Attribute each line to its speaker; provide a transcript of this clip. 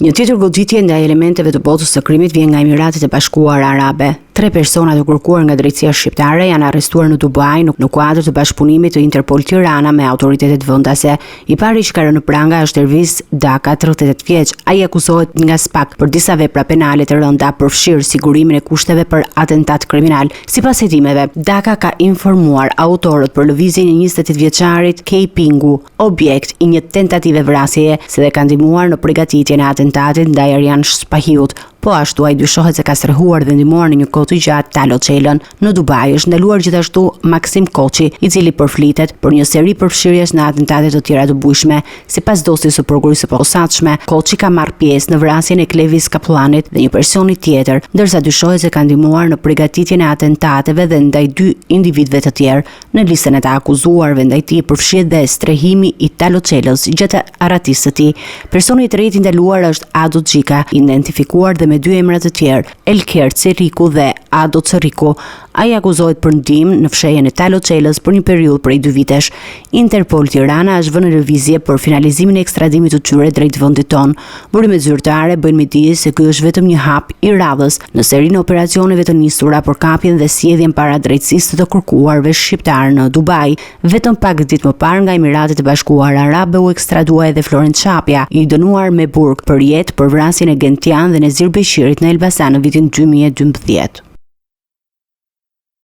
Speaker 1: Një tjetër goxhitje ndaj elementeve të botës së krimit vjen nga Emiratet e Bashkuara Arabe. 3 persona të kërkuar nga drejtësia shqiptare janë arrestuar në Dubai në kuadër të bashkëpunimit të Interpol Tirana me autoritetet vendase. I pari që ka rënë në pranga është Erviz Daka, 38 vjeç. Ai akuzohet nga SPAK për disa vepra penale të rënda, përfshirë sigurimin e kushteve për atentat kriminal. Sipas hetimeve, Daka ka informuar autorët për lëvizjen e 28 vjeçarit Kei Pingu, objekt i një tentative vrasjeje, se dhe ka ndihmuar në përgatitjen e atentatit ndaj Arjan Spahiut. Po ashtu ai dyshohet se ka strehuar dhe ndihmuar në një kohë të gjatë Talo Çelën. Në Dubai është ndaluar gjithashtu Maksim Koçi, i cili përflitet për një seri përfshirjes në atentate të tjera të bujshme. Sipas dosjes së prokurisë së posaçme, Koçi ka marrë pjesë në vrasjen e Klevis Kaplanit dhe një personi tjetër, ndërsa dyshohet se ka ndihmuar në përgatitjen e atentateve dhe ndaj 2 individëve të tjerë. Në listën e të akuzuarve ndaj tij përfshihet dhe strehimi i Talo Çelës gjatë arratisë së tij. Personi i tretë i ndaluar është Ado Xhika, identifikuar dhe me 2 emra të tjerë, Elker Ceriku dhe Ado Ceriku. Ai akuzohet për ndihmë në fshehjen e Talo Çelës për një periudhë prej 2 vitesh. Interpol Tirana është vënë në lëvizje për finalizimin e ekstradimit të tyre drejt vendit tonë. Burimet zyrtare bëjnë me dije se ky është vetëm një hap i radhës në serinë e operacioneve të nisura për kapjen dhe sjelljen para drejtësisë të kërkuarve shqiptar në Dubai. Vetëm pak ditë më parë nga Emiratet e Bashkuara Arabe u ekstradua edhe Florent Çapja, i dënuar me burg për jetë për vrasjen e Gentian dhe Nezir Beshirit në Elbasan në vitin 2012.